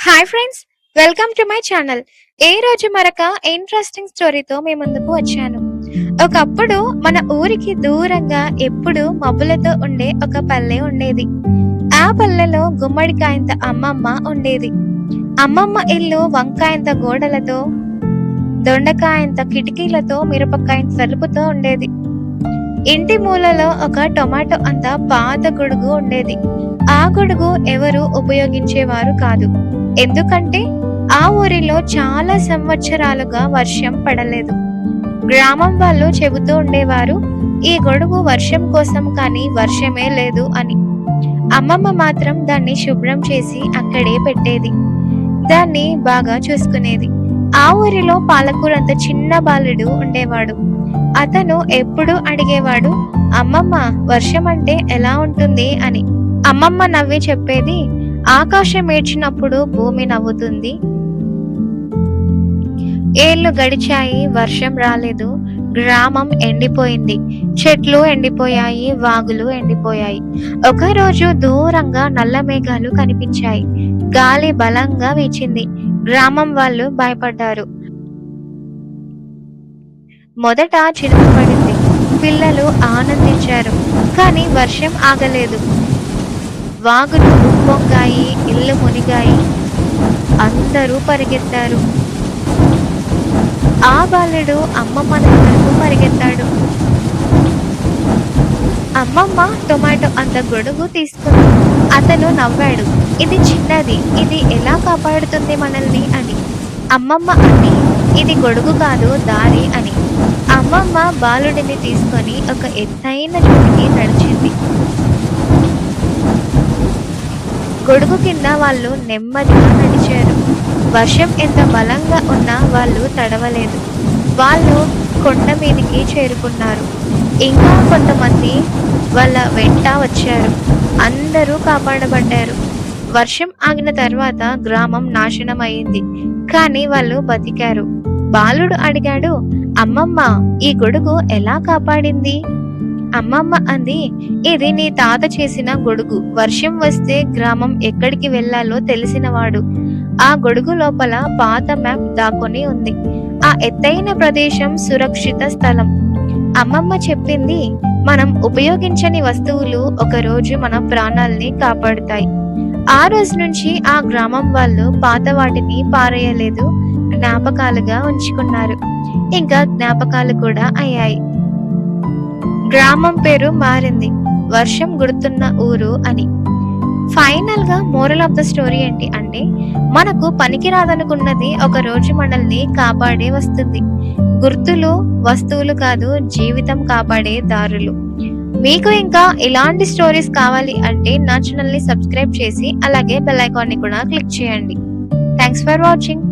Hi friends, welcome to my channel. ఏ రోజు మరొక ఇంట్రెస్టింగ్ స్టోరీతో మీ ముందుకు వచ్చాను. ఒకప్పుడు మన ఊరికి దూరంగా ఎప్పుడు మబ్బులతో ఉండే ఒక పల్లె ఉండేది. ఆ పల్లెలో గుమ్మడికాయంత అమ్మమ్మ ఉండేది. అమ్మమ్మ ఇల్లు వంకాయంత గోడలతో, దొండకాయంత కిటికీలతో, మిరపకాయంత తలుపుతో ఉండేది. ఇంటి మూలలో ఒక టొమాటో అంత పాత గొడుగు ఉండేది. ఆ గొడుగు ఎవరు ఉపయోగించేవారు కాదు. ఎందుకంటే ఆ ఊరిలో చాలా సంవత్సరాలుగా వర్షం పడలేదు. గ్రామం వాళ్ళు చెబుతూ ఉండేవారు, ఈ గొడుగు వర్షం కోసం కానీ వర్షమే లేదు అని. అమ్మమ్మ మాత్రం దాన్ని శుభ్రం చేసి అక్కడే పెట్టేది. దాన్ని బాగా చూసుకునేది. ఆ ఊరిలో పాలకూరంత చిన్న బాలుడు ఉండేవాడు. అతను ఎప్పుడూ అడిగేవాడు, అమ్మమ్మ వర్షం అంటే ఎలా ఉంటుంది అని. అమ్మమ్మ నవ్వి చెప్పేది, ఆకాశం ఏడ్చినప్పుడు భూమి నవ్వుతుంది. ఏళ్లు గడిచాయి, వర్షం రాలేదు. గ్రామం ఎండిపోయింది. చెట్లు ఎండిపోయాయి, వాగులు ఎండిపోయాయి. ఒకరోజు దూరంగా నల్ల మేఘాలు కనిపించాయి. గాలి బలంగా వీచింది. గ్రామం వాళ్ళు భయపడ్డారు. మొదట చినుకు పడింది. పిల్లలు ఆనందించారు. కానీ వర్షం ఆగలేదు. వాగులు ఉప్పొంగాయి, ఇల్లు మునిగాయి. అందరూ పరిగెత్తారు. ఆ బాలుడు అమ్మమ్మ దగ్గరకు పరిగెత్తాడు. అమ్మమ్మ టొమాటో అంత గొడుగు తీసుకుంది. అతను నవ్వాడు. ఇది చిన్నది, ఇది ఎలా కాపాడుతుంది మనల్ని అని. అమ్మమ్మ అంది, ఇది గొడుగు కాదు, దారి అని. అమ్మమ్మ బాలుడిని తీసుకొని ఒక ఎత్తైన చోటికి నడిచింది. గొడుగు కింద వాళ్ళు నెమ్మదిగా నడిచారు. వర్షం ఎంత బలంగా ఉన్నా వాళ్ళు తడవలేదు. వాళ్ళు కొండ మీదికి చేరుకున్నారు. ఇంకా కొంతమంది వాళ్ళ వెంట వచ్చారు. అందరూ కాపాడబడ్డారు. వర్షం ఆగిన తర్వాత గ్రామం నాశనం అయింది. కానీ వాళ్ళు బతికారు. బాలుడు అడిగాడు, అమ్మమ్మ ఈ గొడుగు ఎలా కాపాడింది? అమ్మమ్మ అంది, ఇది నీ తాత చేసిన గొడుగు. వర్షం వస్తే గ్రామం ఎక్కడికి వెళ్లాలో తెలిసినవాడు. ఆ గొడుగు లోపల పాత మ్యాప్ దాకొని ఉంది. ఆ ఎత్తైన ప్రదేశం సురక్షిత స్థలం. అమ్మమ్మ చెప్పింది, మనం ఉపయోగించని వస్తువులు ఒకరోజు మన ప్రాణాల్ని కాపాడుతాయి. ఆ రోజు నుంచి ఆ గ్రామం వాళ్ళు పాత వాటిని పారేయలేదు, జ్ఞాపకాలుగా ఉంచుకున్నారు. ఇంకా జ్ఞాపకాలు కూడా అయ్యాయి. గ్రామం పేరు మారింది, వర్షం గుర్తున్న ఊరు అని. ఫైనల్ గా మోరల్ ఆఫ్ ద స్టోరీ ఏంటి అంటే, మనకు పనికిరాదనుకున్నది ఒక రోజు మనల్ని కాపాడే వస్తుంది. గుర్తులు వస్తువులు కాదు, జీవితం కాపాడే దారులు. మీకు ఇంకా ఇలాంటి స్టోరీస్ కావాలి అంటే నా ఛానల్ ని సబ్స్క్రైబ్ చేసి అలాగే బెల్ ఐకాన్ ని కూడా క్లిక్ చేయండి. Thanks for watching.